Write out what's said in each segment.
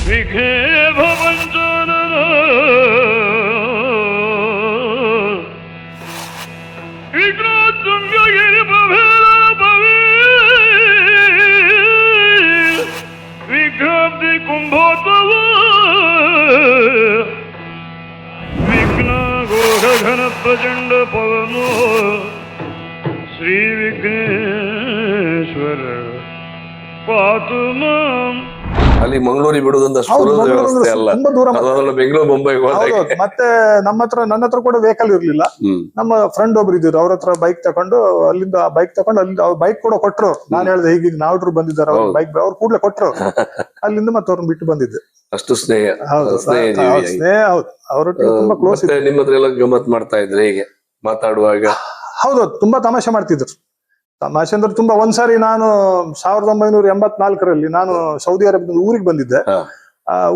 ವಿಘ್ನೇ ಭವಂಜನನ ವಿಘ್ನೋತ್ತುಂಗಗಿರಿ ಭವೇ ವಿಘ್ನಾಬ್ಧಿ ಕುಂಭೋದ್ಭವ ವಿಘ್ನ ಘೋಷ ಘನ ಪ್ರಚಂಡ ಪವನೋ ಶ್ರೀ ವಿಘ್ನೇಶ್ವರ ಪಾತು ಮಾಂ. ಅಲ್ಲಿ ಮಂಗಳೂರಿಗೆ ಬಿಡುವುದಂತ ವ್ಯವಸ್ಥೆ ಅಲ್ಲ, ಬೆಂಗಳೂರು ಮುಂಬೈ ಮತ್ತೆ ನನ್ನ ಹತ್ರ ಕೂಡ ವೆಹಿಕಲ್ ಇರ್ಲಿಲ್ಲ. ನಮ್ಮ ಫ್ರೆಂಡ್ ಒಬ್ರು ಇದ್ರು, ಅವ್ರ ಹತ್ರ ಬೈಕ್ ತಕೊಂಡು ಅಲ್ಲಿಂದ ಬೈಕ್ ತಕೊಂಡು ಅಲ್ಲಿ ಅವ್ರ ಬೈಕ್ ಕೂಡ ಕೊಟ್ರು. ನಾನು ಹೇಳ್ದೆ ಹೀಗೆ ನಾವ್ರು ಬಂದಿದ್ದಾರೆ, ಅವ್ರ ಬೈಕ್ ಅವ್ರು ಕೂಡ್ಲೆ ಕೊಟ್ರು. ಅಲ್ಲಿಂದ ಮತ್ತೆ ಅವ್ರನ್ನ ಬಿಟ್ಟು ಬಂದಿದ್ದೆ. ಅಷ್ಟು ಸ್ನೇಹ. ಹೌದು, ಸ್ನೇಹ. ಹೌದು, ಅವರೊಟ್ಟಿಗೆ ತುಂಬಾ ಕ್ಲೋಸ್. ನಿಮ್ಮ ಹತ್ರ ಎಲ್ಲ ಗಮ್ಮತ್ ಮಾಡ್ತಾ ಇದ್ರೆ ಹೇಗೆ ಮಾತಾಡುವಾಗ? ಹೌದು, ತುಂಬಾ ತಮಾಷೆ ಮಾಡ್ತಿದ್ರು. ತಮಾಷೆ ಅಂದ್ರೆ ತುಂಬಾ. ಒಂದ್ಸಾರಿ ನಾನು 1984ರಲ್ಲಿ ನಾನು ಸೌದಿ ಅರೇಬಿಯಾದ ಊರಿಗೆ ಬಂದಿದ್ದೆ.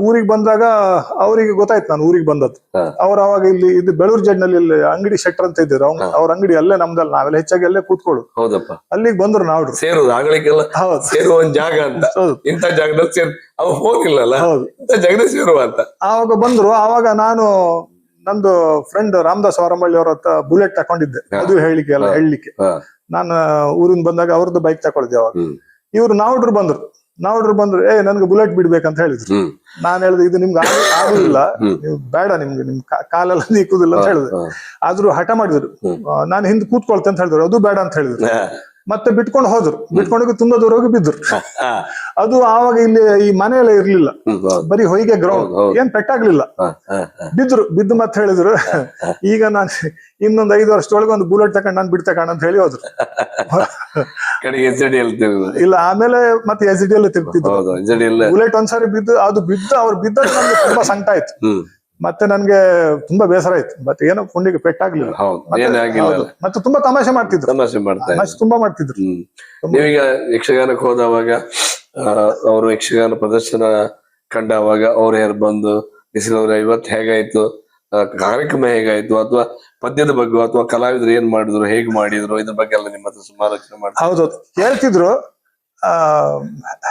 ಊರಿಗೆ ಬಂದಾಗ ಅವರಿಗೆ ಗೊತ್ತಾಯ್ತು ನಾನು ಊರಿಗೆ ಬಂದದ್ದು. ಅವ್ರು ಅವಾಗ ಇಲ್ಲಿ ಇದು ಬೆಳೂರು ಜಡ್ನಲ್ಲಿ ಇಲ್ಲಿ ಅಂಗಡಿ ಶೆಟ್ಟರ್ ಅಂತ ಇದ್ರು. ಅವ್ರ ಅಂಗಡಿ ಅಲ್ಲೇ ನಮ್ದಲ್ಲ, ನಾವೆಲ್ಲ ಹೆಚ್ಚಾಗಿ ಅಲ್ಲೇ ಕೂತ್ಕೊಳ್ಳು. ಹೌದಪ್ಪ, ಅಲ್ಲಿಗೆ ಬಂದ್ರು ನಾವು ಸೇರುದು ಆಗ್ಲಿಕ್ಕೆಲ್ಲ. ಸೇರುವ ಒಂದ್ ಜಾಗ ಅಂತ, ಇಂಥ ಜಾಗದಲ್ಲಿ ಸೇರ್ ಅವ್ ಹೋಗಿಲ್ಲಲ್ಲ, ಇಂಥ ಜಾಗದಲ್ಲಿ ಸೇರುವ ಅಂತ ಆವಾಗ ಬಂದ್ರು. ಆವಾಗ ನಾನು ನಂದು ಫ್ರೆಂಡ್ ರಾಮದಾಸ್ ಅವರಮಳ್ಳಿ ಅವ್ರ ಹತ್ರ ಬುಲೆಟ್ ತಕೊಂಡಿದ್ದೆ, ಅದು ಹೇಳಲಿಕ್ಕೆ. ನಾನು ಊರಿಂದ ಬಂದಾಗ ಅವ್ರದ್ದು ಬೈಕ್ ತಕೊಳ್ದೆ. ಅವಾಗ ಇವ್ರು ನಾವ್ಡ್ರು ಬಂದ್ರು, ನನ್ಗೆ ಬುಲೆಟ್ ಬಿಡ್ಬೇಕಂತ ಹೇಳಿದ್ರು. ನಾನ್ ಹೇಳಿದೆ, ಇದು ನಿಮ್ಗೆ ಆಗುದಿಲ್ಲ, ನೀವು ಬೇಡ, ನಿಮ್ ಕಾಲೆಲ್ಲ ನೀಕುದಿಲ್ಲ ಅಂತ ಹೇಳಿದೆ. ಆದ್ರೂ ಹಠ ಮಾಡಿದ್ರು. ನಾನು ಹಿಂದ್ ಕೂತ್ಕೊಳ್ತೆ ಅಂತ ಹೇಳಿದ್ರು, ಅದು ಬೇಡ ಅಂತ ಹೇಳಿದ್ರು. ಮತ್ತೆ ಬಿಟ್ಕೊಂಡು ಹೋದ್ರು. ಬಿಟ್ಕೊಂಡೋಗಿ ತುಂಬಾ ದೂರ ಹೋಗಿ ಬಿದ್ರು. ಅದು ಆವಾಗ ಇಲ್ಲಿ ಈ ಮನೆಯಲ್ಲ ಇರ್ಲಿಲ್ಲ, ಬರೀ ಹೊಯ್ಗೆ ಗ್ರೌಂಡ್, ಏನ್ ಪೆಟ್ಟಾಗ್ಲಿಲ್ಲ. ಬಿದ್ದು ಮತ್ತೆ ಹೇಳಿದ್ರು, ಈಗ ನಾನ್ ಇನ್ನೊಂದ್ 5 ವರ್ಷದೊಳಗೆ ಒಂದು ಬುಲೆಟ್ ತಕೊಂಡ್ ನಾನ್ ಬಿಡ್ತಕೊಂಡ ಅಂತ ಹೇಳಿ ಹೋದ್ರು. ಇಲ್ಲ, ಆಮೇಲೆ ಮತ್ತೆ SD ಎಲ್ಲ ತಿರ್ತಿದ್ರು. ಬುಲೆಟ್ ಒಂದ್ಸಾರಿ ಅವ್ರು ಬಿದ್ದಾಗ ನಮ್ಗೆ ತುಂಬಾ ಸಂಕಟ ಆಯ್ತು. ಮತ್ತೆ ನನ್ಗೆ ತುಂಬಾ ಬೇಸರ ಆಯ್ತು. ಮತ್ತೆ ಏನೋ ಪುಂಡಿಗೆ ಪೆಟ್ಟಾಗ್ಲಿಲ್ಲ. ಮತ್ತೆ ತುಂಬಾ ತಮಾಷೆ ಮಾಡ್ತಿದ್ರು. ತುಂಬಾ ಮಾಡ್ತಿದ್ರು. ನೀವೀಗ ಯಕ್ಷಗಾನಕ್ಕೆ ಹೋದವಾಗ ಅವರು ಯಕ್ಷಗಾನ ಪ್ರದರ್ಶನ ಕಂಡಾಗ ಅವ್ರು ಯಾರು ಬಂದು ಬಿಸಿಲವ್ರ ಇವತ್ತು ಹೇಗಾಯ್ತು, ಕಾರ್ಯಕ್ರಮ ಹೇಗಾಯ್ತು, ಅಥವಾ ಪದ್ಯದ ಬಗ್ಗೆ ಅಥವಾ ಕಲಾವಿದ್ರು ಏನ್ ಮಾಡಿದ್ರು, ಹೇಗ್ ಮಾಡಿದ್ರು, ಇದ್ರ ಬಗ್ಗೆ ಎಲ್ಲ ನಿಮ್ಮ ಹತ್ರ ಸಮಾಲೋಚನೆ ಮಾಡ್ತಾರೆ? ಹೌದು, ಕೇಳ್ತಿದ್ರು.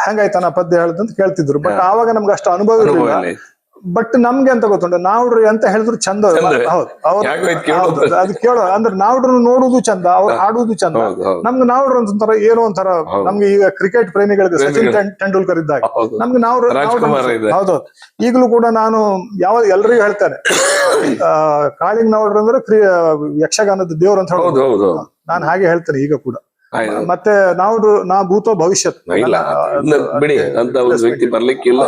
ಹೆಂಗಾಯ್ತಾನ ಪದ್ಯ ಹೇಳುದಂತ ಕೇಳ್ತಿದ್ರು. ಬಟ್ ಆವಾಗ ನಮ್ಗೆ ಅಷ್ಟು ಅನುಭವ ಇರಲಿಲ್ಲ. ಬಟ್ ನಮ್ಗೆ ಅಂತ ಗೊತ್ತುಂಟು, ನಾವ್ಡ್ರು ಎಂತ ಹೇಳಿದ್ರು ಚಂದ. ಹೌದು, ಅದು ಕೇಳೋ ಅಂದ್ರೆ ನಾವ್ಡ್ರು ನೋಡುದು ಚಂದ, ಅವ್ರು ಹಾಡುದು ಚಂದ. ನಮ್ಗೆ ನಾವ್ಡ್ರು ಒಂಥರ ಏನೋ ಒಂಥರ. ನಮ್ಗೆ ಈಗ ಕ್ರಿಕೆಟ್ ಪ್ರೇಮಿಗಳಿಗೆ ಸಚಿನ್ ತೆಂಡೂಲ್ಕರ್ ಇದ್ದಾಗ ನಮ್ಗೆ ಹೌದು. ಈಗಲೂ ಕೂಡ ನಾನು ಎಲ್ರಿಗೂ ಹೇಳ್ತೇನೆ, ಕಾಳಿಂಗ್ ನಾವ್ಡ್ರು ಅಂದ್ರೆ ಯಕ್ಷಗಾನದ ದೇವ್ರು ಅಂತ ಹೇಳೋದು. ನಾನು ಹಾಗೆ ಹೇಳ್ತೇನೆ ಈಗ ಕೂಡ. ಮತ್ತೆ ನಾವ್ಡ್ರು ನಾ ಭೂತೋ ಭವಿಷ್ಯತ್ ಬಿಡಿ ಅಂತ ಒಂದು ವ್ಯಕ್ತಿ ಬರ್ಲಿಕ್ಕಿಲ್ಲ,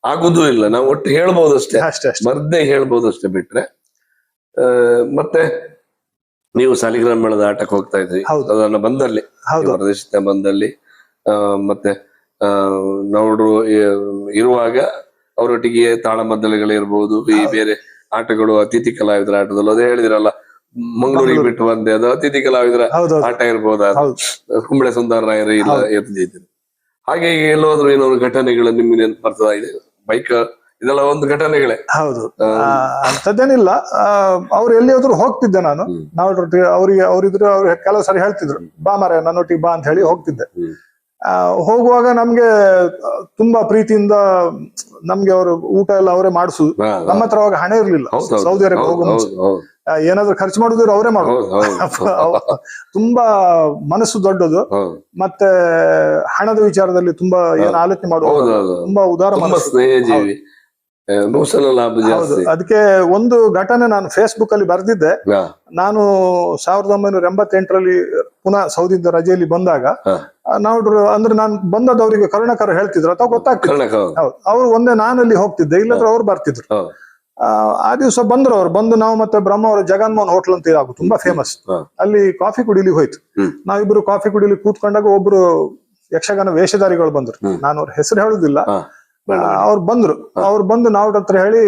ಆಗುದೂ ಇಲ್ಲ. ನಾವು ಒಟ್ಟು ಹೇಳ್ಬಹುದಷ್ಟೇ, ಬರ್ದೇ ಹೇಳ್ಬಹುದಷ್ಟೇ ಬಿಟ್ರೆ. ಮತ್ತೆ ನೀವು ಸಾಲಿಗ್ರಾಮ ಮೇಳದ ಆಟಕ್ಕೆ ಹೋಗ್ತಾ ಇದ್ರಿ, ಅದನ್ನ ಬಂದಲ್ಲಿ ಪ್ರದೇಶದ ಬಂದಲ್ಲಿ. ಮತ್ತೆ ನೋಡ್ರು ಇರುವಾಗ ಅವರೊಟ್ಟಿಗೆ ತಾಳಮದ್ದಲೆಗಳಿರ್ಬೋದು, ಈ ಬೇರೆ ಆಟಗಳು, ಅತಿಥಿ ಕಲಾವಿದರ ಆಟದಲ್ಲೂ ಅದೇ ಹೇಳಿದಿರಲ್ಲ, ಮಂಗಳೂರಿಗೆ ಬಿಟ್ಟು ಬಂದೆ, ಅದು ಅತಿಥಿ ಕಲಾವಿದರ ಆಟ ಇರ್ಬೋದ, ಕುಂಬಳೆ ಸುಂದರ ರಾಯರು ಇಲ್ಲ ಎತ್ತಿದ್ರು. ಹಾಗೆ ಎಲ್ಲೋದ್ರು ಏನಾದ್ರು ಘಟನೆಗಳು ನಿಮ್ಗೆ ನೆನಪು ಬರ್ತಾ ಇದೆ? ಬೈಕ್ ಇದೆಲ್ಲ ಒಂದು ಘಟನೆಗಳೇ. ಹೌದು, ಅಂತದ್ದೇನಿಲ್ಲ. ಅವ್ರು ಎಲ್ಲಿ ಹೋದ್ರು ಹೋಗ್ತಿದ್ದೆ ನಾನು. ಅವ್ರಿದ್ರು ಅವ್ರು ಕೆಲವು ಸರಿ ಹೇಳ್ತಿದ್ರು, ಬಾ ಮಾರ ನನ್ನೊಟ್ಟಿಗೆ ಬಾ ಅಂತ ಹೇಳಿ ಹೋಗ್ತಿದ್ದೆ. ಹೋಗುವಾಗ ನಮ್ಗೆ ತುಂಬಾ ಪ್ರೀತಿಯಿಂದ ನಮ್ಗೆ ಅವರು ಊಟ ಎಲ್ಲ ಅವರೇ ಮಾಡಿಸುದು. ನಮ್ಮ ಹತ್ರ ಅವಾಗ ಹಣ ಇರ್ಲಿಲ್ಲ. ಸೌದಿ ಅರೇಬಿಯಾ ಹೋಗೋ ಮುಂಚೆ ಏನಾದ್ರು ಖರ್ಚು ಮಾಡುದಿದ್ರು ಅವರೇ ಮಾಡೋದು. ತುಂಬಾ ಮನಸ್ಸು ದೊಡ್ಡದು. ಮತ್ತೆ ಹಣದ ವಿಚಾರದಲ್ಲಿ ತುಂಬಾ ಏನು ಆಲೋಚನೆ ಮಾಡುವುದು, ತುಂಬಾ ಉದಾರ ಮನಸ್ಸು. ಅದಕ್ಕೆ ಒಂದು ಘಟನೆ ನಾನು ಫೇಸ್ಬುಕ್ ಅಲ್ಲಿ ಬರ್ದಿದ್ದೆ. ನಾನು 1988ರಲ್ಲಿ ಪುನಃ ಸೌದಿಯಿಂದ ರಜೆಯಲ್ಲಿ ಬಂದಾಗ ನಾವು ಅಂದ್ರೆ ನಾನು ಬಂದದ್ದು ಅವರಿಗೆ ಕರುಣಾಕರ ಹೇಳ್ತಿದ್ರು ಅಥವಾ ಗೊತ್ತಾಗ್ತಿದ್ರು. ಅವ್ರು ಒಂದೇ ನಾನಲ್ಲಿ ಹೋಗ್ತಿದ್ದೆ, ಇಲ್ಲದ್ರೆ ಅವ್ರು ಬರ್ತಿದ್ರು. ಆ ದಿವಸ ಬಂದ್ರು. ಅವ್ರು ಬಂದು ನಾವು ಮತ್ತೆ ಬ್ರಹ್ಮ ಅವರ ಜಗನ್ಮೋಹನ್ ಹೋಟ್ಲ್ ಅಂತ ಇದಾಗು ತುಂಬಾ ಫೇಮಸ್, ಅಲ್ಲಿ ಕಾಫಿ ಕುಡಿಲಿ ಹೋಯ್ತು. ನಾವಿಬ್ರು ಕಾಫಿ ಕುಡಿಲಿ ಕೂತ್ಕೊಂಡಾಗ ಒಬ್ರು ಯಕ್ಷಗಾನ ವೇಷಧಾರಿಗಳು ಬಂದ್ರು. ನಾನು ಅವ್ರ ಹೆಸರು ಹೇಳುದಿಲ್ಲ. ಅವ್ರು ಬಂದು ನಾವ್ರ ಹತ್ರ ಹೇಳಿ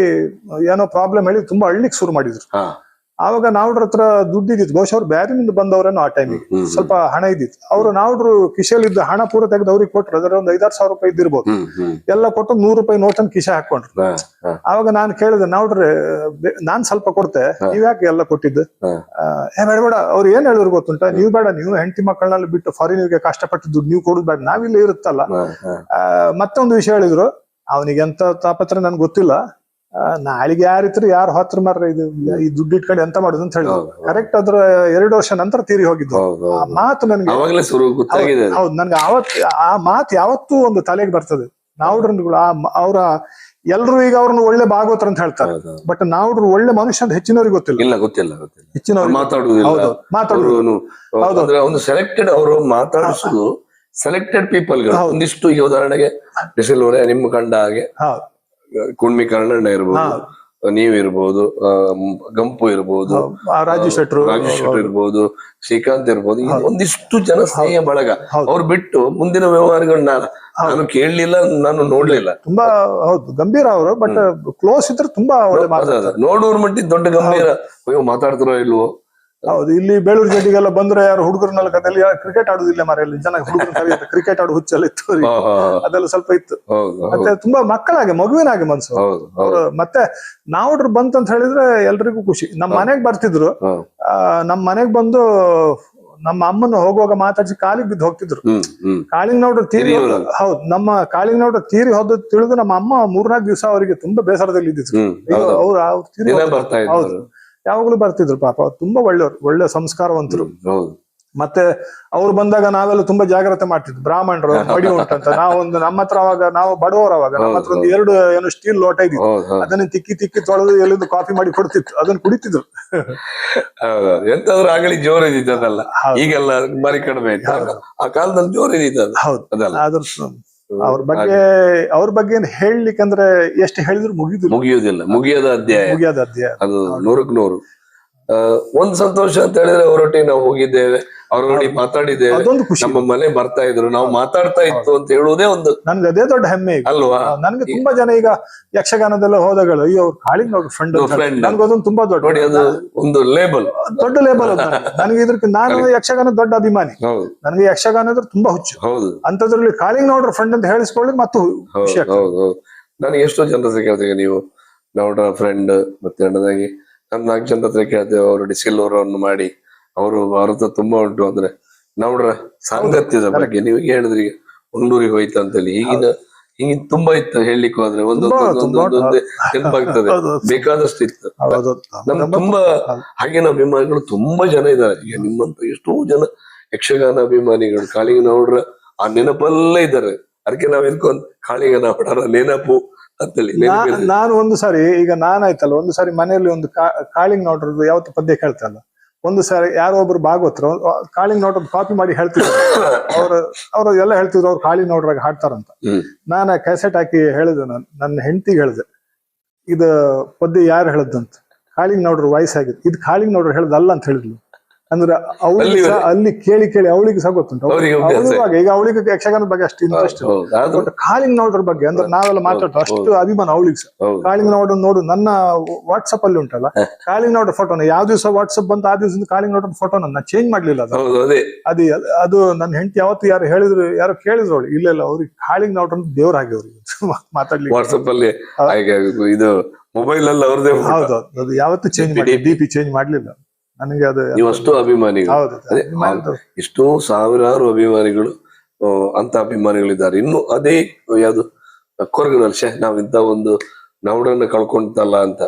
ಏನೋ ಪ್ರಾಬ್ಲಮ್ ಹೇಳಿ ತುಂಬಾ ಅಳ್ಲಿಕ್ಕೆ ಶುರು ಮಾಡಿದ್ರು. ಆವಾಗ ನಾವ್ರ ಹತ್ರ ದುಡ್ಡಿದ್ದಿತ್ತು, ಬಹುಶಃ ಅವ್ರು ಬ್ಯಾರಿನಿಂದ ಬಂದವರೇನೋ. ಆ ಟೈಮಿಗೆ ಸ್ವಲ್ಪ ಹಣ ಇದ್ದಿತ್ತು. ಅವ್ರು ನಾವ್ರು ಕಿಶೆಯಲ್ಲಿದ್ದ ಹಣ ಪೂರ ತೆಗೆದು ಅವ್ರಿಗೆ ಕೊಟ್ರು. ಅದರ ಒಂದು 5-6 ಸಾವಿರ ರೂಪಾಯಿ ಇದ್ದಿರ್ಬೋದು. ಎಲ್ಲ ಕೊಟ್ಟು 100 ರೂಪಾಯಿ ನೋಟನ್ನು ಕಿಶೆ ಹಾಕೊಂಡ್ರು. ಆವಾಗ ನಾನು ಕೇಳಿದೆ, ನಾವ್ಡ್ರೆ ನಾನ್ ಸ್ವಲ್ಪ ಕೊಡ್ತೆ, ನೀವ್ ಯಾಕೆ ಎಲ್ಲ ಕೊಟ್ಟಿದ್ದು? ಬೇಡ. ಅವ್ರು ಏನ್ ಹೇಳಿದ್ರು ಗೊತ್ತುಂಟ, ನೀವು ಬೇಡ, ನೀವು ಹೆಂಡತಿ ಮಕ್ಕಳನ್ನೆಲ್ಲ ಬಿಟ್ಟು ಫಾರಿನ್ಗೆ ಕಷ್ಟಪಟ್ಟು ದುಡ್ಡು ನೀವು ಕೊಡುದು ಬೇಡ, ನಾವಿಲ್ಲೇ ಇರುತ್ತಲ್ಲ. ಮತ್ತೊಂದು ವಿಷಯ ಹೇಳಿದ್ರು, ಅವನಿಗೆ ಎಂತ ತಾಪತ್ರ ನನ್ಗೆ ಗೊತ್ತಿಲ್ಲ. ನಾಳೆಗೆ ಯಾರಿದ್ರು ಯಾರು ಹೊತ್ರ ಮಾರ್ರೆ ಇದು ಈ ದುಡ್ಡು ಇಟ್ಕೊಂಡು ಎಂತ ಮಾಡುದು ಅಂತ ಹೇಳಿದ್ರು. ಕರೆಕ್ಟ್ ಅದ್ರ 2 ವರ್ಷ ನಂತರ ತೀರಿ ಹೋಗಿದ್ದು. ಆ ಮಾತು ನನ್ಗೆ ಹೌದು, ನನ್ಗೆ ಆ ಮಾತು ಯಾವತ್ತೂ ಒಂದು ತಲೆಗೆ ಬರ್ತದೆ. ನಾವುಡ್ರನ್ಗಳು ಅವರ ಎಲ್ರು ಈಗ ಅವ್ರನ್ನ ಒಳ್ಳೆ ಭಾಗವತರ ಅಂತ ಹೇಳ್ತಾರೆ, ಬಟ್ ನಾವುಡ್ರು ಒಳ್ಳೆ ಮನುಷ್ಯ ಅಂತ ಹೆಚ್ಚಿನವ್ರಿಗೆ ಗೊತ್ತಿಲ್ಲ. ಹೆಚ್ಚಿನವ್ರಿಗೆ ಮಾತಾಡುವುದು ಒಂದು ಸೆಲೆಕ್ಟೆಡ್ ಅವರು ಮಾತಾಡಿಸುದು ಸೆಲೆಕ್ಟೆಡ್ ಪೀಪಲ್ ಗಳು. ಒಂದಿಷ್ಟು ಈಗ ಉದಾಹರಣೆಗೆ ಬಿಸಿಲೂರೇ ನಿಮ್ಮ ಕಂಡ ಹಾಗೆ ಕುಣ್ಮಿ ಕರ್ಣಣ್ಣ ಇರ್ಬೋದು, ನೀವಿರ್ಬೋದು, ಗಂಪು ಇರ್ಬೋದು, ರಾಜು ಶೆಟ್ರು ಇರ್ಬೋದು, ಶ್ರೀಕಾಂತ್ ಇರ್ಬೋದು, ಒಂದಿಷ್ಟು ಜನ ಸ್ನೇಹ ಬಳಗ. ಅವ್ರು ಬಿಟ್ಟು ಮುಂದಿನ ವ್ಯವಹಾರಗಳನ್ನ ನಾನು ಕೇಳಲಿಲ್ಲ, ನಾನು ನೋಡ್ಲಿಲ್ಲ. ತುಂಬಾ ಹೌದು ಗಂಭೀರ ಅವರು, ಬಟ್ ಕ್ಲೋಸ್ ಇದ್ರೆ ತುಂಬಾ ಒಳ್ಳೆ ನೋಡೋರ್ ಮಟ್ಟಿ ದೊಡ್ಡ ಗಂಭೀರ. ಅಯ್ಯೋ ಮಾತಾಡ್ತಾರೋ ಇಲ್ವೋ. ಹೌದು, ಇಲ್ಲಿ ಬೇಳೂರು ಜಡ್ಡಿಗೆಲ್ಲ ಬಂದ್ರೆ ಯಾರು ಹುಡುಗರನ್ನೆಲ್ಲ ಕದಲ್ಲಿ ಕ್ರಿಕೆಟ್ ಆಡುದಿಲ್ಲ ಮಾರಲ್ಲಿ ಜನ ಹುಡುಗರು ಕರೀತಾರೆ. ಕ್ರಿಕೆಟ್ ಆಡು ಹುಚ್ಚೆಲ್ಲ ಇತ್ತು, ಅದೆಲ್ಲ ಸ್ವಲ್ಪ ಇತ್ತು. ಮತ್ತೆ ತುಂಬಾ ಮಕ್ಕಳಾಗೆ ಮಗುವಿನಾಗೆ ಮನ್ಸು ಅವ್ರು. ಮತ್ತೆ ನಾವುಡ್ರು ಬಂತಂತ ಹೇಳಿದ್ರೆ ಎಲ್ರಿಗೂ ಖುಷಿ. ನಮ್ ಮನೆಗ್ ಬರ್ತಿದ್ರು, ನಮ್ ಮನೆಗ್ ಬಂದು ನಮ್ಮ ಅಮ್ಮನ ಹೋಗುವಾಗ ಮಾತಾಡ್ಸಿ ಕಾಲಿಗೆ ಬಿದ್ದು ಹೋಗ್ತಿದ್ರು. ಕಾಳಿಂಗ್ ನೋಡ್ರು ತೀರಿ ಹೌದು, ನಮ್ಮ ಕಾಳಿಂಗ್ ನೋಡ್ರು ತೀರಿ ಹೋದ ತಿಳಿದು ನಮ್ಮ ಅಮ್ಮ 3-4 ದಿವಸ ಅವರಿಗೆ ತುಂಬಾ ಬೇಸರದಲ್ಲಿ ಇದ್ದಿದ್ರು. ಅವ್ರು ತೀರಿ ಹೌದು, ಯಾವಾಗ್ಲೂ ಬರ್ತಿದ್ರು. ಪಾಪ ತುಂಬಾ ಒಳ್ಳೆಯವ್ರು, ಒಳ್ಳೆ ಸಂಸ್ಕಾರವಂತರು. ಮತ್ತೆ ಅವ್ರು ಬಂದಾಗ ನಾವೆಲ್ಲ ತುಂಬಾ ಜಾಗ್ರತೆ ಮಾಡ್ತಿದ್ವಿ. ಬ್ರಾಹ್ಮಣರು ಮಡಿ ಉಂಟಂತ ನಾವೊಂದು ನಮ್ಮ ಹತ್ರ ಅವಾಗ ನಾವು ಬಡವರು, ಅವಾಗ ನಮ್ಮ ಹತ್ರ ಒಂದು 2 ಏನು ಸ್ಟೀಲ್ ಲೋಟ ಇದ್ದಿತ್ತು. ಅದನ್ನ ತಿಕ್ಕಿ ತೊಳೆದು ಎಲ್ಲಿಂದ ಕಾಫಿ ಮಾಡಿ ಕೊಡ್ತಿತ್ತು, ಅದನ್ನ ಕುಡಿತಿದ್ರು. ಎಂತಾದ್ರೂ ಆಗಲಿ ಜೋರ್ ಇದ್ದಿದ್ದಲ್ಲ, ಈಗೆಲ್ಲ ಬಾರಿ ಕಡಿಮೆ. ಆ ಕಾಲದಲ್ಲಿ ಜೋರ್ ಇದ್ದಿದ್ದು. ಹೌದು, ಅದ್ರ ಅವ್ರ ಬಗ್ಗೆ ಹೇಳ್ಲಿಕ್ಕಂದ್ರೆ ಎಷ್ಟು ಹೇಳಿದ್ರು ಮುಗಿಯುವುದಿಲ್ಲ. ಮುಗಿಯದ ಅಧ್ಯಾಯ ಅದು 100ಕ್ಕೆ 100. ಒಂದ್ ಸಂತೋಷ ಅಂತ ಹೇಳಿದ್ರೆ ಅವರೊಟ್ಟಿಗೆ ನಾವು ಹೋಗಿದ್ದೇವೆ, ಅವ್ರ ನೋಡಿ ಮಾತಾಡಿದ್ದೇವೆ, ನಮ್ಮ ಮನೆ ಬರ್ತಾ ಇದ್ರು, ನಾವು ಮಾತಾಡ್ತಾ ಇತ್ತು ಅಂತ ಹೇಳುವುದೇ ಒಂದು ನನ್ಗೆ ಅದೇ ದೊಡ್ಡ ಹೆಮ್ಮೆ ಅಲ್ವಾ. ನನ್ಗೆ ತುಂಬಾ ಜನ ಈಗ ಯಕ್ಷಗಾನದೆಲ್ಲ ಹೋದಾಗಳು ಅಯ್ಯೋ ಅವ್ರು ಕಾಳಿಂಗ್ ನೋಡ್ರಿ ಫ್ರೆಂಡ್, ನನ್ಗೆ ಅದೊಂದು ತುಂಬಾ ದೊಡ್ಡ ನೋಡಿ, ಅದು ಒಂದು ಲೇಬಲ್, ದೊಡ್ಡ ಲೇಬಲ್. ನನಗೆ ಇದಕ್ಕೆ ನಾನು ಯಕ್ಷಗಾನ ದೊಡ್ಡ ಅಭಿಮಾನಿ, ನನಗೆ ಯಕ್ಷಗಾನ ಅಂದ್ರೆ ತುಂಬಾ ಹುಚ್ಚು. ಅಂತದ್ರಲ್ಲಿ ಕಾಳಿಂಗ್ ನೋಡ್ರಿ ಫ್ರೆಂಡ್ ಅಂತ ಹೇಳಿಸ್ಕೊಳ್ಳಿ ಮತ್ತು ಖುಷಿ ಆಗ್ತದೆ. ನನಗೆ ಎಷ್ಟೋ ಜನರ ಹತ್ರ ಕೇಳ್ತೇವೆ, ನೀವು ನೋಡ್ರ ಫ್ರೆಂಡ್ ಮತ್ತೆ ಅಣ್ಣದಾಗಿ. ನಾನು 4 ಜನರ ಹತ್ರ ಕೇಳ್ತೇವೆ, ಅವರು ಡಿಸಿಲ್ವರನ್ನು ಮಾಡಿ ಅವ್ರ ಹತ್ರ ತುಂಬಾ ಉಂಟು ಅಂದ್ರೆ. ನೋಡ್ರ ಸಾಂಗತ್ಯದ ಬಗ್ಗೆ ನೀವು ಹೇಳಿದ್ರಿ, ಉಂಡೂರಿಗೆ ಹೋಯ್ತು ಅಂತೇಳಿ. ಹೀಗೆ ತುಂಬಾ ಇತ್ತು ಹೇಳಲಿಕ್ಕೆ ಹೋದ್ರೆ, ಒಂದೊಂದೇ ನೆನಪಾಗ್ತದೆ, ಬೇಕಾದಷ್ಟು ಇತ್ತು. ನಮ್ಗೆ ತುಂಬಾ ಹಾಗೇನ ಅಭಿಮಾನಿಗಳು ತುಂಬಾ ಜನ ಇದ್ದಾರೆ. ಈಗ ನಿಮ್ಮಂತ ಎಷ್ಟೋ ಜನ ಯಕ್ಷಗಾನ ಅಭಿಮಾನಿಗಳು ಕಾಳಿಂಗ ನೋಡ್ರ ಆ ನೆನಪಲ್ಲೇ ಇದ್ದಾರೆ. ಅದಕ್ಕೆ ನಾವ್ ಎದ್ಕೊಂಡ್ ಕಾಳಿಂಗ ನಾವಡರ ನೆನಪು ಅಂತೇಳಿ. ನಾನು ಒಂದು ಸಾರಿ, ಈಗ ನಾನಾಯ್ತಲ್ಲ, ಒಂದು ಸಾರಿ ಮನೆಯಲ್ಲಿ ಒಂದು ಕಾಳಿಂಗ್ ನೋಡ್ರದ್ದು ಯಾವತ್ತು ಪದ್ಯ ಕೇಳ್ತಲ್ಲ, ಒಂದು ಸಾರಿ ಯಾರೋ ಒಬ್ರು ಭಾಗವತರು ಕಾಳಿಂಗ್ ನೋಡ್ರದ್ದು ಕಾಪಿ ಮಾಡಿ ಹೇಳ್ತಿದ್ರು. ಅವ್ರು ಎಲ್ಲ ಹೇಳ್ತಿದ್ರು ಅವ್ರು ಕಾಳಿಂಗ್ ನೋಡ್ರಾಗ ಹಾಡ್ತಾರಂತ. ನಾನು ಕ್ಯಾಸೆಟ್ ಹಾಕಿ ಹೇಳಿದೆ, ನನ್ನ ಹೆಂಡತಿಗೆ ಹೇಳಿದೆ, ಇದು ಪದ್ಯ ಯಾರು ಹೇಳದಂತ. ಕಾಳಿಂಗ್ ನೋಡ್ರ ವಯಸ್ಸಾಗಿದೆ, ಇದು ಕಾಳಿಂಗ್ ನೋಡ್ರ ಹೇಳದಲ್ಲ ಅಂತ ಹೇಳಿದ್ಲು. ಅಂದ್ರೆ ಅವಳಿಗೆ ಅಲ್ಲಿ ಕೇಳಿ ಅವಳಿಗೆ ಸಹ ಗೊತ್ತುಂಟು. ಈಗ ಅವಳಿಗೆ ಯಕ್ಷಗಾನದ ಬಗ್ಗೆ ಅಷ್ಟು ಇಂಟ್ರೆಸ್ಟ್, ಕಾಳಿಂಗ್ ನೋಡ್ರ ಬಗ್ಗೆ ಅಂದ್ರೆ ನಾವೆಲ್ಲ ಮಾತಾಡ್ತು ಅಷ್ಟು ಅಭಿಮಾನ ಅವಳಿಗೆ ಸಹ. ಕಾಳಿಂಗ್ ನೋಡು ನನ್ನ ವಾಟ್ಸಪ್ ಅಲ್ಲಿ ಉಂಟಲ್ಲ ಕಾಳಿಂಗ್ ನೋಡ್ರ ಫೋಟೋನ, ಯಾವ ದಿವಸ ವಾಟ್ಸಪ್ ಬಂತು ಆ ದಿವಸದಿಂದ ಕಾಳಿಂಗ್ ನೋಡ್ರ ಫೋಟೋನ ನಾ ಚೇಂಜ್ ಮಾಡ್ಲಿಲ್ಲ. ಅದು ನನ್ನ ಹೆಂಡತಿ ಯಾವತ್ತು ಯಾರು ಕೇಳಿದ್ರು ಅವಳು, ಇಲ್ಲ ಅವ್ರಿಗೆ ಕಾಳಿಂಗ್ ನೋಡ್ರ ದೇವ್ರಾಗಿ ಅವ್ರಿಗೆ ಮಾತಾಡ್ಲಿಕ್ಕೆ ವಾಟ್ಸಪ್ ಅಲ್ಲಿ ಇದು ಮೊಬೈಲ್ ಅಲ್ಲಿ ಅವ್ರದೇ. ಹೌದು, ಅದು ಯಾವತ್ತು ಚೇಂಜ್ ಮಾಡಿ DP ಚೇಂಜ್ ಮಾಡ್ಲಿಲ್ಲ. ನನಗೆ ಅದು ನೀವಷ್ಟು ಅಭಿಮಾನಿಗಳು, ಇಷ್ಟು ಸಾವಿರಾರು ಅಭಿಮಾನಿಗಳು, ಅಂತ ಅಭಿಮಾನಿಗಳಿದ್ದಾರೆ. ಇನ್ನು ಅದೇ ಯಾವ್ದು ಕೊರಗನಲ್ಲಿ ನಾವ್ ಇಂತ ಒಂದು ನಾವುಡನ್ನ ಕಳ್ಕೊಂತಲ್ಲ ಅಂತ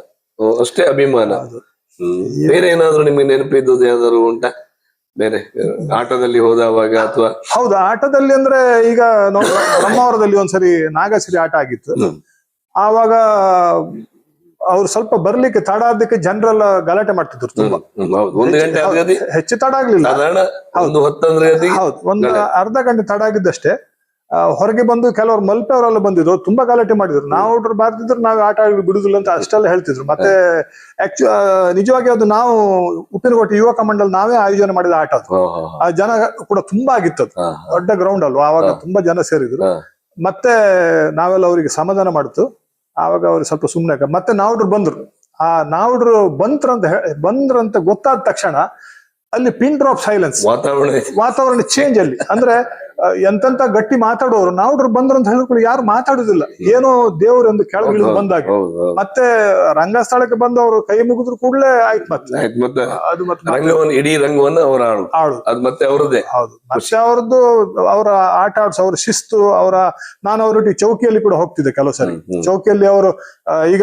ಅಷ್ಟೇ ಅಭಿಮಾನ. ಬೇರೆ ಏನಾದ್ರು ನಿಮ್ಗೆ ನೆನಪಿದ್ದದ್ದು ಯಾವ್ದಾದ್ರು ಉಂಟಾ ಬೇರೆ ಆಟದಲ್ಲಿ ಹೋದವಾಗ ಅಥವಾ? ಹೌದು, ಆಟದಲ್ಲಿ ಅಂದ್ರೆ ಈಗ ಬ್ರಹ್ಮಾವರದಲ್ಲಿ ಒಂದ್ಸರಿ ನಾಗಸಿರಿ ಆಟ ಆಗಿತ್ತು. ಆವಾಗ ಅವ್ರು ಸ್ವಲ್ಪ ಬರ್ಲಿಕ್ಕೆ ತಡ ಆದಕ್ಕೆ ಜನರೆಲ್ಲ ಗಲಾಟೆ ಮಾಡ್ತಿದ್ರು ತುಂಬಾ. ಹೆಚ್ಚು ತಡ ಆಗ್ಲಿಲ್ಲ, ಹೌದು, ಒಂದು ಅರ್ಧ ಗಂಟೆ ತಡ ಆಗಿದ್ದಷ್ಟೇ. ಹೊರಗೆ ಬಂದು ಕೆಲವರು ಮಲ್ಪೆ ಅವರೆಲ್ಲ ಬಂದಿದ್ರು, ತುಂಬಾ ಗಲಾಟೆ ಮಾಡಿದ್ರು. ನಾವು ಬಾರ್ದಿದ್ರು ನಾವ್ ಆಟ ಬಿಡುದಿಲ್ಲ ಅಂತ ಅಷ್ಟೆಲ್ಲ ಹೇಳ್ತಿದ್ರು. ಮತ್ತೆ ನಿಜವಾಗಿ ಅದು ನಾವು ಉಪ್ಪಿನಕೋಟೆ ಯುವಕ ಮಂಡಲ ನಾವೇ ಆಯೋಜನೆ ಮಾಡಿದ ಆಟ ಅದು. ಆ ಜನ ಕೂಡ ತುಂಬಾ ಆಗಿತ್ತು, ದೊಡ್ಡ ಗ್ರೌಂಡ್ ಅಲ್ವಾ, ಆವಾಗ ತುಂಬಾ ಜನ ಸೇರಿದ್ರು. ಮತ್ತೆ ನಾವೆಲ್ಲ ಅವರಿಗೆ ಸಮಾಧಾನ ಮಾಡ್ತು. ಆವಾಗ ಅವ್ರು ಸ್ವಲ್ಪ ಸುಮ್ಮನೆ. ಮತ್ತೆ ನಾವುಡ್ರು ಬಂದ್ರು. ಆ ನಾವುಡ್ರು ಬಂದ್ರಂತ ಗೊತ್ತಾದ ತಕ್ಷಣ ಅಲ್ಲಿ ಪಿನ್ ಡ್ರಾಪ್ ಸೈಲೆನ್ಸ್, ವಾತಾವರಣ ಚೇಂಜ್ ಅಲ್ಲಿ. ಅಂದ್ರೆ ಎಂತೆಂತ ಗಟ್ಟಿ ಮಾತಾಡೋರು ನಾವುಡ್ರು ಬಂದ್ರು ಅಂತ ಹೇಳಿದ್ರು ಯಾರು ಮಾತಾಡುದಿಲ್ಲ, ಏನೋ ದೇವ್ರು ಎಂದು ಕೆಳಗಿಳಿದು ಬಂದಾಗ. ಮತ್ತೆ ರಂಗಸ್ಥಳಕ್ಕೆ ಬಂದು ಅವರು ಕೈ ಮುಗಿದ್ರು ಕೂಡಲೇ ಆಯ್ತು ಮತ್ತೆ ಅದು ಮತ್ತೆ ಇಡೀ ರಂಗವನ್ನು ಅವರ ಆಳು ಅದು ಮತ್ತೆ ಅವರದ್ದೇ. ಹೌದು, ಮತ್ತೆ ಅವ್ರದ್ದು ಅವರ ಆಟ ಆಡ್ಸ ಅವ್ರ ಶಿಸ್ತು ನಾನು ಅವರೊಟ್ಟಿಗೆ ಚೌಕಿಯಲ್ಲಿ ಕೂಡ ಹೋಗ್ತಿದ್ದೆ ಕೆಲವು ಸರಿ. ಚೌಕಿಯಲ್ಲಿ ಅವರು ಈಗ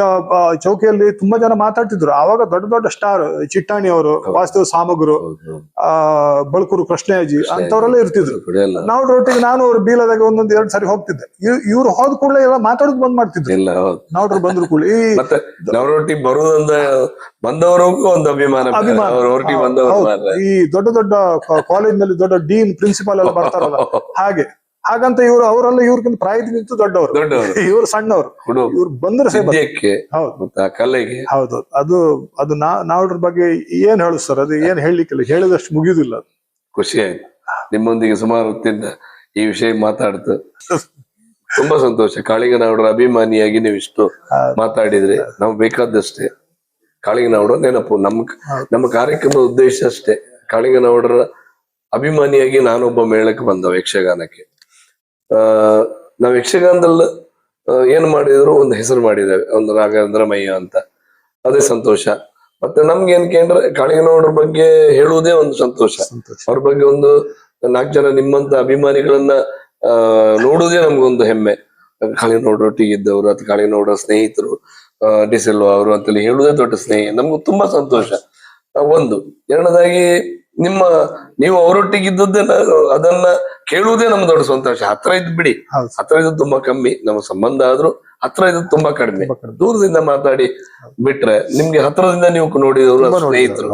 ಚೌಕಿಯಲ್ಲಿ ತುಂಬಾ ಜನ ಮಾತಾಡ್ತಿದ್ರು ಆವಾಗ, ದೊಡ್ಡ ದೊಡ್ಡ ಸ್ಟಾರ್ ಚಿಟ್ಟಾಣಿ ಅವರು, ವಾಸ್ತವ ಸಾಮಗ್ರು, ಬಳ್ಕೂರು ಕೃಷ್ಣಯ್ಯಜಿ ಅಂತವರೆಲ್ಲ ಇರ್ತಿದ್ರು. ನಾವು ಒಟ್ಟಿಗೆ ನಾನು ಅವ್ರು ಬೀಲದಾಗ ಒಂದೊಂದು 2 ಸಾರಿ ಹೋಗ್ತಿದ್ದೆ. ಇವ್ರು ಹೋದ ಕೂಡಲೇ ಎಲ್ಲ ಮಾತಾಡೋದು ಬಂದ್ ಮಾಡ್ತಿದ್ರು. ನಾವ್ರು ಬಂದ್ರು ಕೂಡ ನವರೊಟ್ಟಿಗೆ ಬರುವುದಂದ ಬಂದವರಿಗೂ ಒಂದು ಅಭಿಮಾನ. ಈ ದೊಡ್ಡ ದೊಡ್ಡ ಕಾಲೇಜ್ ನಲ್ಲಿ ದೊಡ್ಡ ಡೀನ್ ಪ್ರಿನ್ಸಿಪಾಲ್ ಎಲ್ಲ ಬರ್ತಾರಲ್ಲ ಹಾಗಂತ ಇವ್ರು ಅವರೆಲ್ಲ ಇವ್ರಿಗಿಂತ ಪ್ರಾಯದಿಂದ ದೊಡ್ಡವರು, ಇವ್ರು ಸಣ್ಣವರು. ಇವ್ರು ಬಂದ್ರೆ ಹೌದು. ಅದು ನಾವ್ರ ಬಗ್ಗೆ ಏನ್ ಹೇಳುದು ಸರ್, ಅದು ಏನ್ ಹೇಳಲಿಕ್ಕಿಲ್ಲ, ಹೇಳಿದಷ್ಟು ಮುಗಿಯುದಿಲ್ಲ. ಖುಷಿ ಆಯ್ತು ನಿಮ್ಮೊಂದಿಗೆ ಸುಮಾರು ಹೊತ್ತಿಂದ ಈ ವಿಷಯ ಮಾತಾಡ್ತು. ತುಂಬಾ ಸಂತೋಷ. ಕಾಳಿಂಗನವರ ಅಭಿಮಾನಿಯಾಗಿ ನೀವು ಇಷ್ಟು ಮಾತಾಡಿದ್ರಿ. ನಾವು ಬೇಕಾದಷ್ಟೇ ಕಾಳಿಂಗನವರ ನೆನಪು. ನಮ್ಮ ಕಾರ್ಯಕ್ರಮದ ಉದ್ದೇಶ ಅಷ್ಟೇ. ಕಾಳಿಂಗನವರ ಅಭಿಮಾನಿಯಾಗಿ ನಾನೊಬ್ಬ ಮೇಳಕ್ಕೆ ಬಂದವ ಯಕ್ಷಗಾನಕ್ಕೆ. ನಾವು ಯಕ್ಷಗಾನದಲ್ಲಿ ಏನ್ ಮಾಡಿದ್ರು ಒಂದು ಹೆಸರು ಮಾಡಿದ್ದೇವೆ, ಒಂದು ರಾಘವೇಂದ್ರಮಯ್ಯ ಅಂತ. ಅದೇ ಸಂತೋಷ. ಮತ್ತೆ ನಮ್ಗೆ ಏನ್ ಕೇಂದ್ರ ಕಾಳಿಂಗನವರ ಬಗ್ಗೆ ಹೇಳುವುದೇ ಒಂದು ಸಂತೋಷ. ಅವ್ರ ಬಗ್ಗೆ ಒಂದು 4 ಜನ ನಿಮ್ಮಂತ ಅಭಿಮಾನಿಗಳನ್ನ ನೋಡುವುದೇ ನಮ್ಗೊಂದು ಹೆಮ್ಮೆ. ಕಾಳಿಂಗನವರೊಟ್ಟಿಗೆ ಇದ್ದವರು ಅಥವಾ ಕಾಳಿಂಗನವರ ಸ್ನೇಹಿತರು ಡಿಸೆಲ್ವಾ ಅವರು ಅಂತೇಳಿ ಹೇಳುವುದೇ ದೊಡ್ಡ ಸ್ನೇಹಿ. ನಮ್ಗೂ ತುಂಬಾ ಸಂತೋಷ. ಒಂದು. ಎರಡನೇದಾಗಿ ನೀವು ಅವರೊಟ್ಟಿಗೆ ಇದ್ದದ್ದೇ ಅದನ್ನ ಕೇಳುವುದೇ ನಮ್ಗೆ ದೊಡ್ಡ ಸಂತೋಷ. ಹತ್ರ ಇದ್ ಬಿಡಿ, ಹತ್ರ ಇದ್ದು ತುಂಬಾ ಕಮ್ಮಿ, ನಮ್ಮ ಸಂಬಂಧ ಆದ್ರೂ ಹತ್ರ ಇದ್ದು ತುಂಬಾ ಕಡಿಮೆ. ದೂರದಿಂದ ಮಾತಾಡಿ ಬಿಟ್ರೆ ನಿಮ್ಗೆ ಹತ್ರದಿಂದ ನೀವು ನೋಡಿದವರು ಸ್ನೇಹಿತರು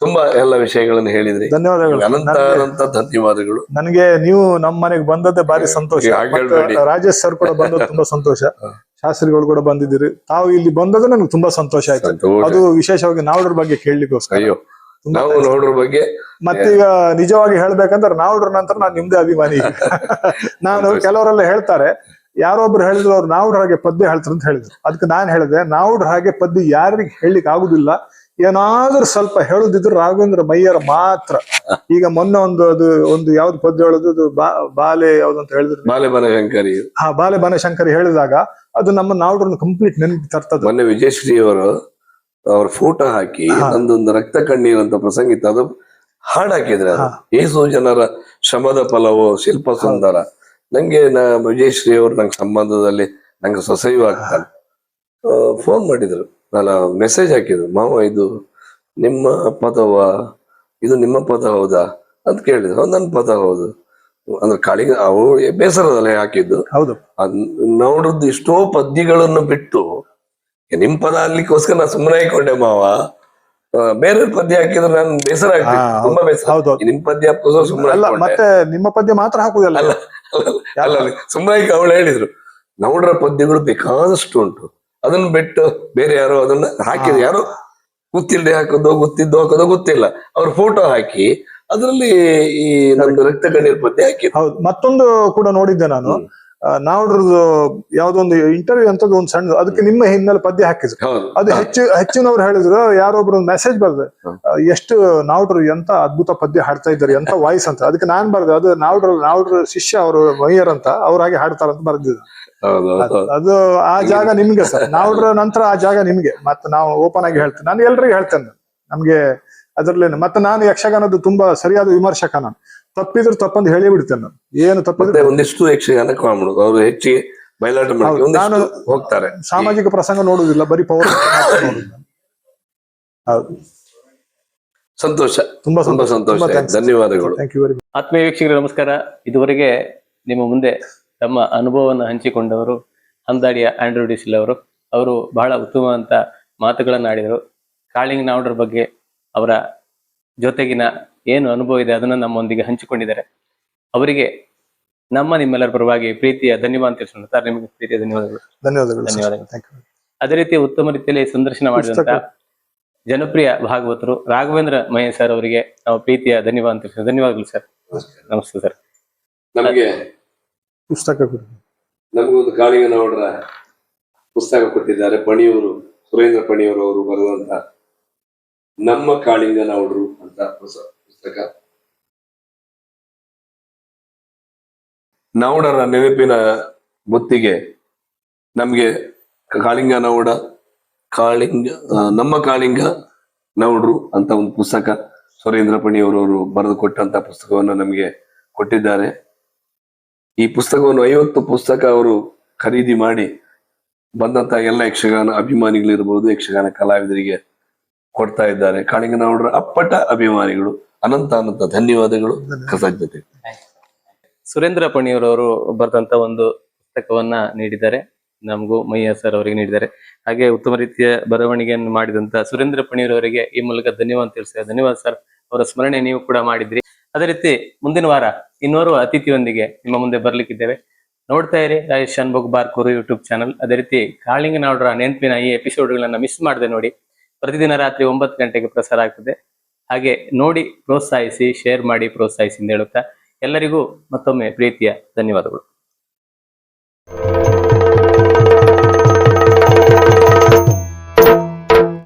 ತುಂಬಾ ಎಲ್ಲ ವಿಷಯಗಳನ್ನು ಹೇಳಿದ್ರಿ. ಧನ್ಯವಾದಗಳು, ಅನಂತ ಧನ್ಯವಾದಗಳು. ನನಗೆ ನೀವು ನಮ್ಮ ಮನೆಗೆ ಬಂದದ್ದೇ ಭಾರಿ ಸಂತೋಷ. ರಾಜೇಶ್ ಸರ್ ಕೂಡ ಬಂದದ್ದು ತುಂಬಾ ಸಂತೋಷ. ಶಾಸ್ತ್ರಿಗಳು ಕೂಡ ಬಂದಿದ್ದೀರಿ. ತಾವು ಇಲ್ಲಿ ಬಂದದ್ದು ನನಗೆ ತುಂಬಾ ಸಂತೋಷ ಆಯ್ತು. ಅದು ವಿಶೇಷವಾಗಿ ನಾವುಡ್ರ ಬಗ್ಗೆ ಕೇಳಲಿಕ್ಕೋಸ್ಕರ. ನಾವು ನೋಡ್ರ ಬಗ್ಗೆ ಮತ್ತೀಗ ನಿಜವಾಗಿ ಹೇಳ್ಬೇಕಂದ್ರೆ ನಾವುಡ್ರ ನಂತರ ನಾನು ನಿಮ್ದೇ ಅಭಿಮಾನಿ. ನಾನು ಕೆಲವರೆಲ್ಲ ಹೇಳ್ತಾರೆ, ಯಾರೊಬ್ರು ಹೇಳಿದ್ರು ಅವ್ರು ನಾವುಡ್ರ ಹಾಗೆ ಪದ್ಯ ಹೇಳ್ತಾರೆ ಅಂತ ಹೇಳಿದ್ರು. ಅದಕ್ಕೆ ನಾನ್ ಹೇಳಿದೆ, ನಾವುಡ್ರ ಹಾಗೆ ಪದ್ಯ ಯಾರಿಗೆ ಹೇಳಲಿಕ್ಕೆ ಆಗುದಿಲ್ಲ. ಏನಾದ್ರೂ ಸ್ವಲ್ಪ ಹೇಳುದಿದ್ರು ರಾಘವೇಂದ್ರ ಮಯ್ಯರ ಮಾತ್ರ. ಈಗ ಮೊನ್ನೆ ಒಂದು ಯಾವ್ದು ಪದ್ಯ ಹೇಳುದು, ಬಾಲೆ ಯಾವ್ದಂತ ಹೇಳಿದ್ರು, ಬಾಲೆ ಬನಶಂಕರಿ. ಬಾಲೆ ಬನಶಂಕರಿ ಹೇಳಿದಾಗ ಅದು ನಮ್ಮ ನಾವುಡ್ರನ್ನ ಕಂಪ್ಲೀಟ್ ನೆನಪು ತರ್ತದೆ. ಮೊನ್ನೆ ವಿಜಯಶ್ರೀ ಅವರು ಅವ್ರ ಫೋಟೋ ಹಾಕಿ ನಂದೊಂದು ರಕ್ತ ಕಣ್ಣೀರ್ ಅಂತ ಪ್ರಸಂಗಿತ ಅದು ಹಾಡ್ ಹಾಕಿದ್ರೆ, ಏಸು ಜನರ ಶ್ರಮದ ಫಲವೋ ಶಿಲ್ಪ ಸುಂದರ. ನಂಗೆ ವಿಜಯಶ್ರೀ ಅವರು ನಂಗೆ ಸಂಬಂಧದಲ್ಲಿ ನಂಗೆ ಸೊಸೈವ್ ಆಗ್ತಾನೆ. ಫೋನ್ ಮಾಡಿದ್ರು, ನಾನು ಮೆಸೇಜ್ ಹಾಕಿದ್ರು, ಮಾವ ಇದು ನಿಮ್ಮ ಪದವ, ಇದು ನಿಮ್ಮ ಪದ ಹೌದಾ ಅಂತ ಕೇಳಿದ್ರು. ನನ್ನ ಪದ ಹೌದು ಅಂದ್ರೆ ಕಾಳಿಂಗ ಅವಳು ಬೇಸರದಲ್ಲಿ ಹಾಕಿದ್ದು. ನೋಡ್ರದ್ದು ಎಷ್ಟೋ ಪದ್ಯಗಳನ್ನು ಬಿಟ್ಟು ನಿಮ್ ಪದ ಅಲ್ಲಿಗೋಸ್ಕರ ನಾ ಸುಮ್ಮನೆ ಹಾಕೊಂಡೆ ಮಾವ. ಬೇರೆ ಪದ್ಯ ಹಾಕಿದ್ರೆ ನಾನು ಬೇಸರ ಆಗ್ತಿತ್ತು, ತುಂಬಾ ಬೇಸರ. ನಿಮ್ ಪದ್ಯ ಹಾಕೋದು ಸುಮ್ಮನೆ, ಮತ್ತೆ ನಿಮ್ಮ ಪದ್ಯ ಮಾತ್ರ ಹಾಕುದಲ್ಲ. ಅಲ್ಲ ಸುಮ್ಮನೆ ಅವಳು ಹೇಳಿದ್ರು, ನೌಡ್ರ ಪದ್ಯಗಳು ಬೇಕಾದಷ್ಟು ಉಂಟು, ಅದನ್ನ ಬಿಟ್ಟು ಬೇರೆ ಯಾರೋ ಅದನ್ನ ಹಾಕಿದ್ರು. ಯಾರೋ ಗೊತ್ತಿಲ್ಲದೆ ಹಾಕೋದು, ಗೊತ್ತಿದ್ದು ಹಾಕೋದು ಗೊತ್ತಿಲ್ಲ, ಅವ್ರ ಫೋಟೋ ಹಾಕಿ ಅದ್ರಲ್ಲಿ ಈ ನಮ್ದು ರಕ್ತ ಕಣ್ಣೀರ್ ಪದ್ಯ ಹಾಕಿ. ಹೌದು. ಮತ್ತೊಂದು ಕೂಡ ನೋಡಿದ್ದೆ ನಾನು, ನಾವುಡ್ರದ್ದು ಯಾವ್ದೊಂದು ಇಂಟರ್ವ್ಯೂ ಅಂತದ್ದು ಒಂದು ಸಣ್ಣ, ಅದಕ್ಕೆ ನಿಮ್ಮ ಹಿನ್ನೆಲೆ ಪದ್ಯ ಹಾಕಿದ್ರು. ಅದು ಹೆಚ್ಚಿನವ್ರು ಹೇಳಿದ್ರು, ಯಾರೊಬ್ರು ಮೆಸೇಜ್ ಬರ್ದೆ, ಎಷ್ಟು ನಾವುಡ್ರು ಎಂತ ಅದ್ಭುತ ಪದ್ಯ ಹಾಡ್ತಾ ಇದ್ದಾರೆ, ಎಂತ ವಾಯ್ಸ್ ಅಂತ. ಅದಕ್ಕೆ ನಾನ್ ಬರ್ದೆ, ಅದು ನಾವುಡ್ರ ಶಿಷ್ಯ ಅವರು ಮಯ್ಯರ್ ಅಂತ, ಅವ್ರ ಹಾಗೆ ಹಾಡ್ತಾರಂತ ಬರ್ದಿದ್ರು. ಅದು ಆ ಜಾಗ ನಿಮ್ಗೆ ಸರ್, ನಾವುಡ್ರ ನಂತರ ಆ ಜಾಗ ನಿಮ್ಗೆ. ಮತ್ತೆ ನಾವು ಓಪನ್ ಆಗಿ ಹೇಳ್ತೇನೆ, ನಾನು ಎಲ್ರಿಗೂ ಹೇಳ್ತೇನೆ, ನಮ್ಗೆ ಅದ್ರಲ್ಲೇನು. ಮತ್ತೆ ನಾನು ಯಕ್ಷಗಾನದ್ದು ತುಂಬಾ ಸರಿಯಾದ ವಿಮರ್ಶಕ. ನಾನು ತಪ್ಪಿದ್ರು ತಪ್ಪಂತ ಹೇಳಿ ಬಿಡ್ತೇನೆ. ನಾನು ಏನು ತಪ್ಪಿದ್ರೆ ಒಂದಿಷ್ಟು ಯಕ್ಷಗಾನ ಕಾಣುದು, ಅವರು ಹೆಚ್ಚಿಗೆ ಬಯಲಾಟ ನಾನು ಹೋಗ್ತಾರೆ. ಸಾಮಾಜಿಕ ಪ್ರಸಂಗ ನೋಡುದಿಲ್ಲ, ಬರೀ ಪೌರ ನೋಡುದು. ಹೌದು, ಸಂತೋಷ, ತುಂಬಾ ಸಂತೋಷ. ಧನ್ಯವಾದಗಳು. ಆತ್ಮೀಯ ವೀಕ್ಷಕರು ನಮಸ್ಕಾರ. ಇದುವರೆಗೆ ನಿಮ್ಮ ಮುಂದೆ ತಮ್ಮ ಅನುಭವವನ್ನು ಹಂಚಿಕೊಂಡವರು ಹಂದಾಡಿಯ ಆಂಡ್ರೂ ಡಿಸಿಲ್ ಅವರು ಬಹಳ ಉತ್ತಮವಾದಂತ ಮಾತುಗಳನ್ನು ಆಡಿದರು. ಕಾಳಿಂಗನವರ ಬಗ್ಗೆ ಅವರ ಜೊತೆಗಿನ ಏನು ಅನುಭವ ಇದೆ ಅದನ್ನು ನಮ್ಮೊಂದಿಗೆ ಹಂಚಿಕೊಂಡಿದ್ದಾರೆ. ಅವರಿಗೆ ನಿಮ್ಮೆಲ್ಲರ ಪರವಾಗಿ ಪ್ರೀತಿಯ ಧನ್ಯವಾದ ತಿಳಿಸೋಣ. ಸರ್, ನಿಮಗೆ ಪ್ರೀತಿಯ ಧನ್ಯವಾದಗಳು. ಧನ್ಯವಾದಗಳು. ಅದೇ ರೀತಿ ಉತ್ತಮ ರೀತಿಯಲ್ಲಿ ಸಂದರ್ಶನ ಮಾಡಿದಂತ ಜನಪ್ರಿಯ ಭಾಗವತರು ರಾಘವೇಂದ್ರ ಮಯ್ಯ ಸರ್ ಅವರಿಗೆ ನಾವು ಪ್ರೀತಿಯ ಧನ್ಯವಾದ ತಿಳಿಸೋಣ. ಧನ್ಯವಾದಗಳು ಸರ್. ನಮಸ್ತೆ ಸರ್. ನಮಗೆ ಪುಸ್ತಕ ನಮಗೊಂದು ಕಾಳಿಂಗನವರ ಪುಸ್ತಕ ಕೊಟ್ಟಿದ್ದಾರೆ. ಪಣಿಯೂರು ಸುರೇಂದ್ರ ಪಣಿಯೂರು ಅವರು ಬರೆದಂತ ನಮ್ಮ ಕಾಳಿಂಗನವರು ಅಂತ ಪುಸ್ತಕ. ನಾವುಡರ ನೆನಪಿನ ಗುತ್ತಿಗೆ ನಮ್ಗೆ ಕಾಳಿಂಗ ನಾವುಡ ನಮ್ಮ ಕಾಳಿಂಗ ನಾವುಡ್ರು ಅಂತ ಒಂದು ಪುಸ್ತಕ ಸುರೇಂದ್ರ ಪಣಿಯವರವರು ಬರೆದು ಕೊಟ್ಟಂತ ಪುಸ್ತಕವನ್ನು ನಮಗೆ ಕೊಟ್ಟಿದ್ದಾರೆ. ಈ ಪುಸ್ತಕವನ್ನು 50 ಪುಸ್ತಕ ಅವರು ಖರೀದಿ ಮಾಡಿ ಬಂದಂತ ಎಲ್ಲ ಯಕ್ಷಗಾನ ಅಭಿಮಾನಿಗಳಿರ್ಬೋದು, ಯಕ್ಷಗಾನ ಕಲಾವಿದರಿಗೆ ಕೊಡ್ತಾ ಇದ್ದಾರೆ. ಕಾಳಿಂಗನಗೌಡರ ಅಪ್ಪಟ ಅಭಿಮಾನಿಗಳು. ಅನಂತ ಧನ್ಯವಾದಗಳು, ಕೃತಜ್ಞತೆ. ಸುರೇಂದ್ರ ಪಣಿಯವರವರು ಬರೆದಂತ ಒಂದು ಪುಸ್ತಕವನ್ನ ನೀಡಿದ್ದಾರೆ, ನಮಗೂ ಮಯ್ಯ ಸರ್ ಅವರಿಗೆ ನೀಡಿದ್ದಾರೆ. ಹಾಗೆ ಉತ್ತಮ ರೀತಿಯ ಬರವಣಿಗೆಯನ್ನು ಮಾಡಿದಂತ ಸುರೇಂದ್ರ ಪಣಿಯವರವರಿಗೆ ಈ ಮೂಲಕ ಧನ್ಯವಾದ ತಿಳಿಸ್ತೇವೆ. ಧನ್ಯವಾದ ಸರ್. ಅವರ ಸ್ಮರಣೆ ನೀವು ಕೂಡ ಮಾಡಿದ್ರಿ. ಅದೇ ರೀತಿ ಮುಂದಿನ ವಾರ ಇನ್ನೋರ್ವ ಅತಿಥಿಯೊಂದಿಗೆ ನಿಮ್ಮ ಮುಂದೆ ಬರ್ಲಿಕ್ಕಿದ್ದೇವೆ. ನೋಡ್ತಾ ಇರಿ ರಾಜೇಶ್ ಶಾನ್ಭೋಗ್ ಬಾರ್ಕೂರು ಯೂಟ್ಯೂಬ್ ಚಾನಲ್. ಅದೇ ರೀತಿ ಕಾಳಿಂಗನಗೌಡರ ನೆನಪಿನ ಈ ಎಪಿಸೋಡ್ಗಳನ್ನ ಮಿಸ್ ಮಾಡದೆ ನೋಡಿ. ಪ್ರತಿದಿನ ರಾತ್ರಿ 9 ಗಂಟೆಗೆ ಪ್ರಸಾರ ಆಗ್ತದೆ. ಹಾಗೆ ನೋಡಿ ಪ್ರೋತ್ಸಾಹಿಸಿ, ಶೇರ್ ಮಾಡಿ ಪ್ರೋತ್ಸಾಹಿಸಿ ಅಂತ ಹೇಳುತ್ತಾ ಎಲ್ಲರಿಗೂ ಮತ್ತೊಮ್ಮೆ ಪ್ರೀತಿಯ ಧನ್ಯವಾದಗಳು.